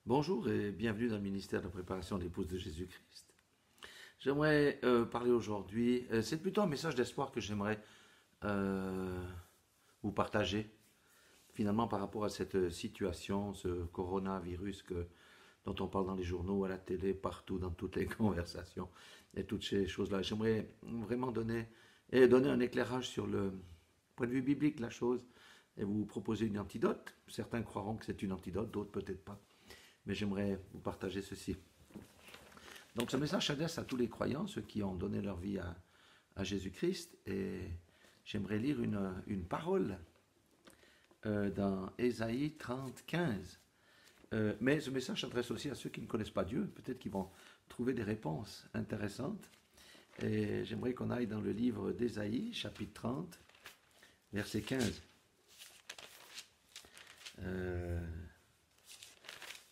Bonjour et bienvenue dans le ministère de préparation de l'épouse de Jésus-Christ. J'aimerais parler aujourd'hui, c'est plutôt un message d'espoir que j'aimerais euh, vous partager, finalement par rapport à cette situation, ce coronavirus dont on parle dans les journaux, à la télé, partout, dans toutes les conversations et toutes ces choses-là. J'aimerais vraiment donner un éclairage sur le point de vue biblique de la chose et vous proposer une antidote. Certains croiront que c'est une antidote, d'autres peut-être pas. Mais j'aimerais vous partager ceci. Donc ce message s'adresse à tous les croyants, ceux qui ont donné leur vie à Jésus-Christ. Et j'aimerais lire une parole dans Ésaïe 30, 15. Mais ce message s'adresse aussi à ceux qui ne connaissent pas Dieu. Peut-être qu'ils vont trouver des réponses intéressantes. Et j'aimerais qu'on aille dans le livre d'Ésaïe, chapitre 30, verset 15.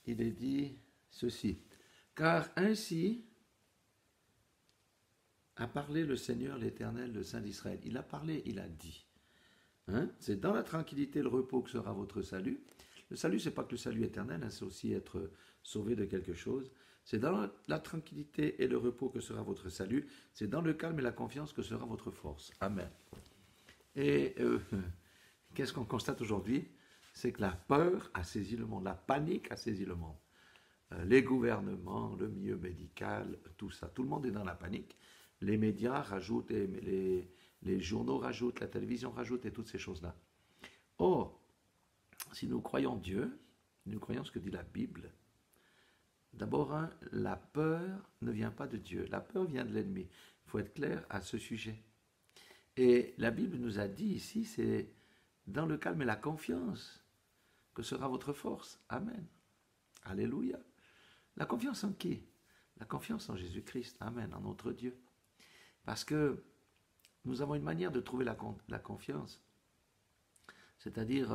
Il est dit ceci. Car ainsi a parlé le Seigneur l'Éternel, le Saint d'Israël. Il a parlé, il a dit. C'est dans la tranquillité et le repos que sera votre salut. Le salut, c'est pas que le salut éternel, c'est aussi être sauvé de quelque chose. C'est dans la tranquillité et le repos que sera votre salut. C'est dans le calme et la confiance que sera votre force. Amen. Et qu'est-ce qu'on constate aujourd'hui? C'est que la peur a saisi le monde, la panique a saisi le monde. Les gouvernements, le milieu médical, tout ça, tout le monde est dans la panique. Les médias rajoutent, les journaux rajoutent, la télévision rajoute et toutes ces choses-là. Or, si nous croyons Dieu, nous croyons ce que dit la Bible, d'abord, la peur ne vient pas de Dieu, la peur vient de l'ennemi. Il faut être clair à ce sujet. Et la Bible nous a dit ici, c'est dans le calme et la confiance que sera votre force. Amen. Alléluia. La confiance en qui? La confiance en Jésus-Christ. Amen. En notre Dieu. Parce que nous avons une manière de trouver la confiance. C'est-à-dire,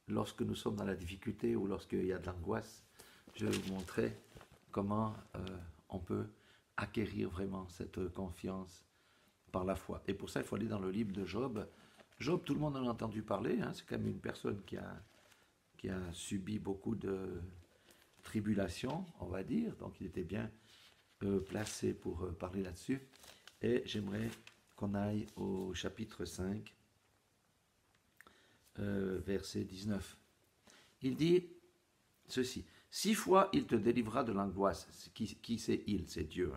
lorsque nous sommes dans la difficulté ou lorsqu'il y a de l'angoisse, je vais vous montrer comment on peut acquérir vraiment cette confiance par la foi. Et pour ça, il faut aller dans le livre de Job. Job, tout le monde en a entendu parler. C'est quand même une personne qui a subi beaucoup de tribulations, on va dire. Donc, il était bien placé pour parler là-dessus. Et j'aimerais qu'on aille au chapitre 5, verset 19. Il dit ceci. 6 fois, il te délivrera de l'angoisse. Qui c'est il? C'est Dieu.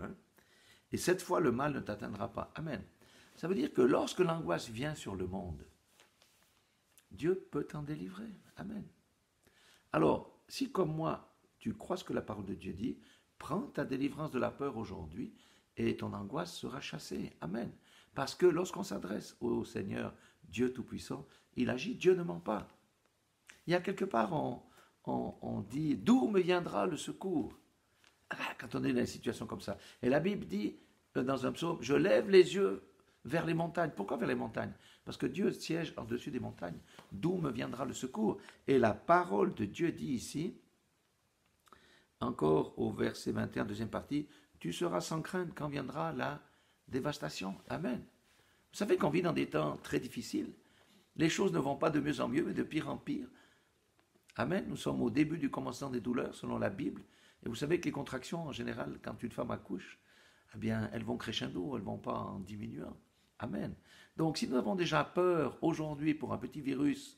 Et 7 fois, le mal ne t'atteindra pas. Amen. Ça veut dire que lorsque l'angoisse vient sur le monde, Dieu peut t'en délivrer. Amen. Alors, si comme moi, tu crois ce que la parole de Dieu dit, prends ta délivrance de la peur aujourd'hui et ton angoisse sera chassée. Amen. Parce que lorsqu'on s'adresse au Seigneur, Dieu Tout-Puissant, il agit, Dieu ne ment pas. Il y a quelque part, on dit, d'où me viendra le secours? Quand on est dans une situation comme ça. Et la Bible dit, dans un psaume, je lève les yeux vers les montagnes. Pourquoi vers les montagnes? Parce que Dieu siège en-dessus des montagnes. D'où me viendra le secours? Et la parole de Dieu dit ici, encore au verset 21, deuxième partie, tu seras sans crainte quand viendra la dévastation. Amen. Vous savez qu'on vit dans des temps très difficiles. Les choses ne vont pas de mieux en mieux, mais de pire en pire. Amen. Nous sommes au début du commencement des douleurs, selon la Bible. Et vous savez que les contractions, en général, quand une femme accouche, eh bien, elles vont crescendo, elles ne vont pas en diminuant. Amen. Donc, si nous avons déjà peur aujourd'hui pour un petit virus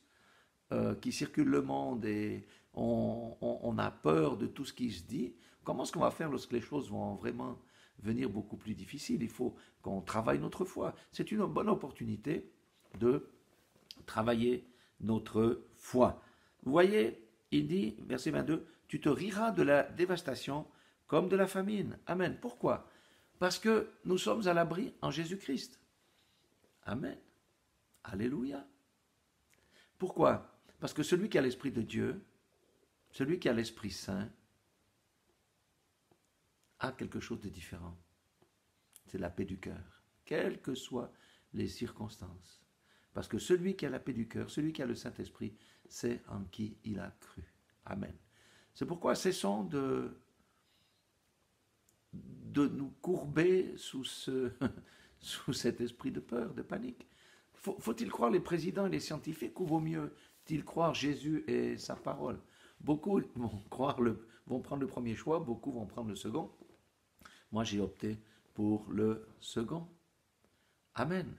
qui circule le monde et on a peur de tout ce qui se dit, comment est-ce qu'on va faire lorsque les choses vont vraiment venir beaucoup plus difficiles? Il faut qu'on travaille notre foi. C'est une bonne opportunité de travailler notre foi. Vous voyez, il dit, verset 22, tu te riras de la dévastation comme de la famine. Amen. Pourquoi? Parce que nous sommes à l'abri en Jésus-Christ. Amen. Alléluia. Pourquoi? Parce que celui qui a l'Esprit de Dieu, celui qui a l'Esprit Saint, a quelque chose de différent. C'est la paix du cœur, quelles que soient les circonstances. Parce que celui qui a la paix du cœur, celui qui a le Saint-Esprit, c'est en qui il a cru. Amen. C'est pourquoi cessons de nous courber sous cet esprit de peur, de panique. Faut-il croire les présidents et les scientifiques ou vaut mieux-il croire Jésus et sa parole? Beaucoup vont prendre le premier choix, beaucoup vont prendre le second. Moi, j'ai opté pour le second. Amen.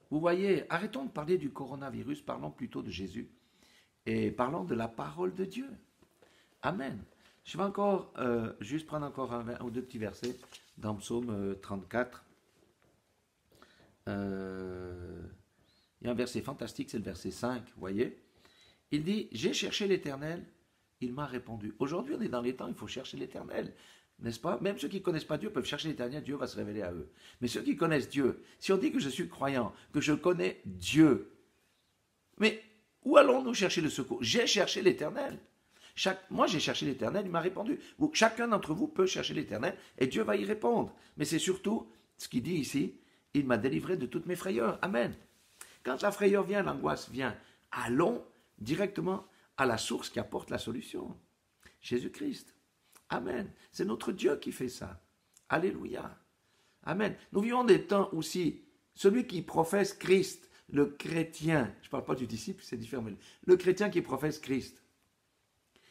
Vous voyez, arrêtons de parler du coronavirus, parlons plutôt de Jésus et parlons de la parole de Dieu. Amen. Je vais encore juste prendre encore un ou deux petits versets dans Psaume 34. Il y a un verset fantastique, c'est le verset 5, vous voyez. Il dit, j'ai cherché l'Éternel, il m'a répondu. Aujourd'hui, on est dans les temps, il faut chercher l'Éternel, n'est-ce pas? Même ceux qui ne connaissent pas Dieu peuvent chercher l'Éternel, Dieu va se révéler à eux. Mais ceux qui connaissent Dieu, si on dit que je suis croyant, que je connais Dieu, mais où allons-nous chercher le secours? J'ai cherché l'Éternel. Moi, j'ai cherché l'Éternel, il m'a répondu. Chacun d'entre vous peut chercher l'Éternel et Dieu va y répondre. Mais c'est surtout ce qu'il dit ici, il m'a délivré de toutes mes frayeurs. Amen. Quand la frayeur vient, l'angoisse vient, allons directement à la source qui apporte la solution. Jésus-Christ. Amen. C'est notre Dieu qui fait ça. Alléluia. Amen. Nous vivons des temps aussi, celui qui professe Christ, le chrétien, je ne parle pas du disciple, c'est différent, mais le chrétien qui professe Christ,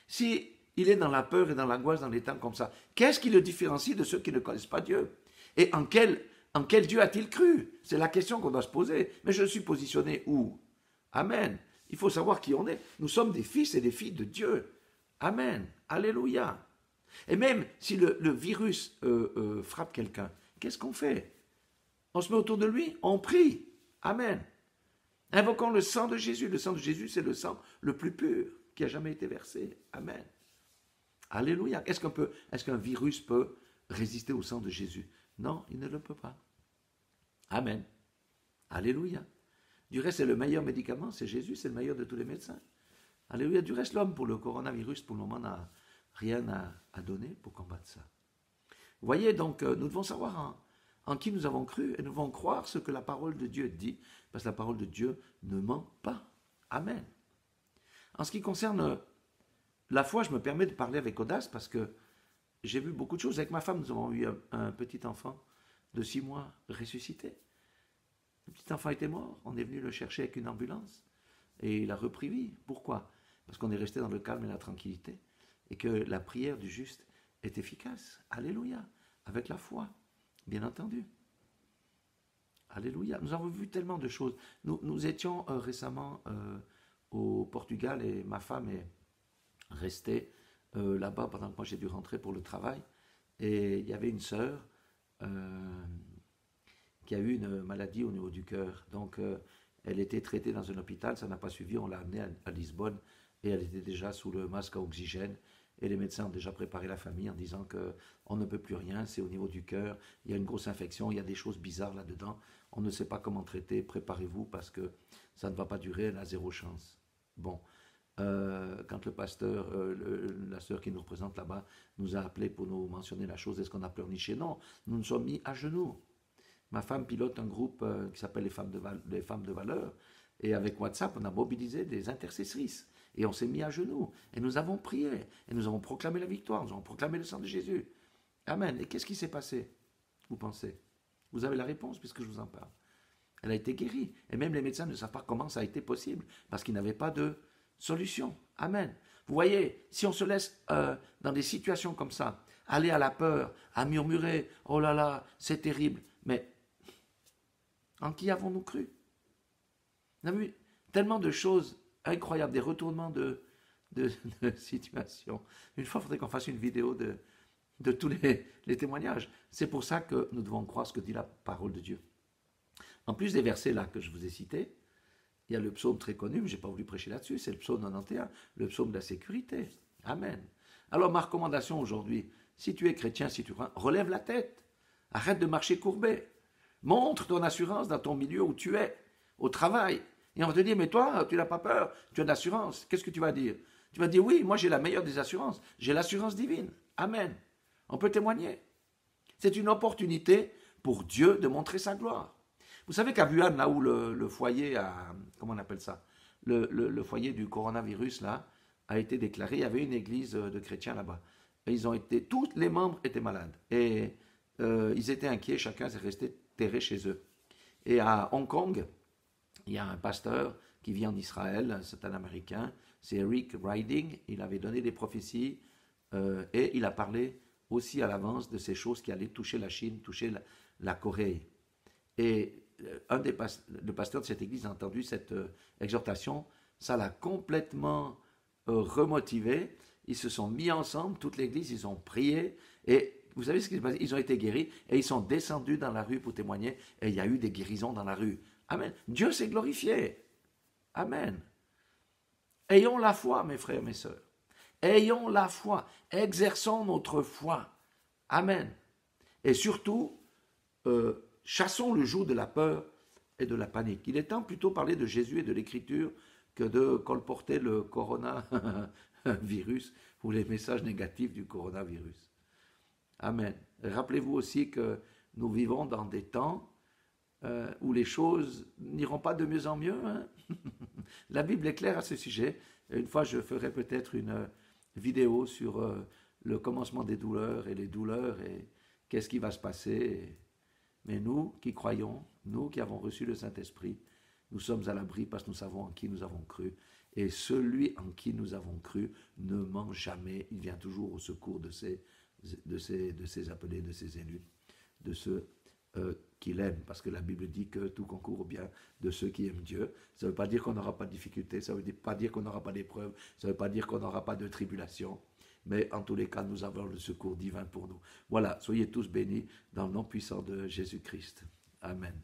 si il est dans la peur et dans l'angoisse dans les temps comme ça, qu'est-ce qui le différencie de ceux qui ne connaissent pas Dieu? Et en quel Dieu a-t-il cru? C'est la question qu'on doit se poser. Mais je suis positionné où? Amen. Il faut savoir qui on est. Nous sommes des fils et des filles de Dieu. Amen. Alléluia. Et même si le virus frappe quelqu'un, qu'est-ce qu'on fait? On se met autour de lui, on prie. Amen. Invoquons le sang de Jésus. Le sang de Jésus, c'est le sang le plus pur qui a jamais été versé. Amen. Alléluia. Est-ce qu'un virus peut résister au sang de Jésus? Non, il ne le peut pas. Amen. Alléluia. Du reste, c'est le meilleur médicament, c'est Jésus, c'est le meilleur de tous les médecins. Alléluia. Du reste, l'homme, pour le coronavirus, pour le moment, n'a rien à donner pour combattre ça. Vous voyez, donc, nous devons savoir en qui nous avons cru et nous devons croire ce que la parole de Dieu dit, parce que la parole de Dieu ne ment pas. Amen. En ce qui concerne la foi, je me permets de parler avec audace parce que j'ai vu beaucoup de choses. Avec ma femme, nous avons eu un petit enfant de 6 mois ressuscité. Le petit enfant était mort. On est venu le chercher avec une ambulance et il a repris vie. Pourquoi? Parce qu'on est resté dans le calme et la tranquillité et que la prière du juste est efficace. Alléluia. Avec la foi, bien entendu. Alléluia. Nous avons vu tellement de choses. Nous étions récemment au Portugal et ma femme est restée là-bas pendant que moi j'ai dû rentrer pour le travail. Et il y avait une sœur qui a eu une maladie au niveau du cœur. Donc elle était traitée dans un hôpital, ça n'a pas suivi, on l'a amenée à Lisbonne et elle était déjà sous le masque à oxygène. Et les médecins ont déjà préparé la famille en disant qu'on ne peut plus rien, c'est au niveau du cœur, il y a une grosse infection, il y a des choses bizarres là-dedans, on ne sait pas comment traiter, préparez-vous parce que ça ne va pas durer, elle a 0 chance. Bon, quand le pasteur, la sœur qui nous représente là-bas, nous a appelés pour nous mentionner la chose, est-ce qu'on a pleurniché? Non, nous nous sommes mis à genoux. Ma femme pilote un groupe qui s'appelle les femmes de valeur, et avec WhatsApp, on a mobilisé des intercessrices. Et on s'est mis à genoux, et nous avons prié, et nous avons proclamé la victoire, nous avons proclamé le sang de Jésus. Amen. Et qu'est-ce qui s'est passé, vous pensez? Vous avez la réponse puisque je vous en parle. Elle a été guérie, et même les médecins ne savent pas comment ça a été possible, parce qu'ils n'avaient pas de solution. Amen. Vous voyez, si on se laisse dans des situations comme ça, aller à la peur, à murmurer, oh là là, c'est terrible, mais en qui avons-nous cru? On a vu tellement de choses incroyables, des retournements de situations. Une fois, il faudrait qu'on fasse une vidéo de tous les témoignages. C'est pour ça que nous devons croire ce que dit la parole de Dieu. En plus des versets là que je vous ai cités, il y a le psaume très connu, mais je n'ai pas voulu prêcher là-dessus, c'est le psaume 91, le psaume de la sécurité. Amen. Alors ma recommandation aujourd'hui, si tu es chrétien, si tu crois, relève la tête, arrête de marcher courbé, montre ton assurance dans ton milieu où tu es, au travail. Et on va te dire, mais toi, tu n'as pas peur, tu as de l'assurance. Qu'est-ce que tu vas dire? Tu vas dire, oui, moi j'ai la meilleure des assurances, j'ai l'assurance divine. Amen. On peut témoigner. C'est une opportunité pour Dieu de montrer sa gloire. Vous savez qu'à Wuhan, là où le foyer comment on appelle ça, le foyer du coronavirus là, a été déclaré, il y avait une église de chrétiens là-bas. Et tous les membres étaient malades. Et ils étaient inquiets, chacun s'est resté terré chez eux. Et à Hong Kong, il y a un pasteur qui vit en Israël, c'est un Américain, c'est Eric Riding, il avait donné des prophéties et il a parlé aussi à l'avance de ces choses qui allaient toucher la Chine, toucher la Corée. Et le pasteur de cette église a entendu cette exhortation, ça l'a complètement remotivé. Ils se sont mis ensemble, toute l'église, ils ont prié et vous savez ce qui s'est passé? Ils ont été guéris et ils sont descendus dans la rue pour témoigner et il y a eu des guérisons dans la rue. Amen. Dieu s'est glorifié. Amen. Ayons la foi, mes frères, mes sœurs. Ayons la foi. Exerçons notre foi. Amen. Et surtout, chassons le joug de la peur et de la panique. Il est temps plutôt de parler de Jésus et de l'Écriture que de colporter le coronavirus ou les messages négatifs du coronavirus. Amen. Rappelez-vous aussi que nous vivons dans des temps où les choses n'iront pas de mieux en mieux. Hein. La Bible est claire à ce sujet. Une fois, je ferai peut-être une vidéo sur le commencement des douleurs et les douleurs et qu'est-ce qui va se passer. Mais nous qui croyons, nous qui avons reçu le Saint-Esprit, nous sommes à l'abri parce que nous savons en qui nous avons cru. Et celui en qui nous avons cru ne ment jamais. Il vient toujours au secours de ses appelés, de ses élus, de ceux qu'il aime. Parce que la Bible dit que tout concourt au bien de ceux qui aiment Dieu. Ça ne veut pas dire qu'on n'aura pas de difficultés, ça ne veut pas dire qu'on n'aura pas d'épreuves, ça ne veut pas dire qu'on n'aura pas de tribulation. Mais en tous les cas, nous avons le secours divin pour nous. Voilà, soyez tous bénis dans le nom puissant de Jésus-Christ. Amen.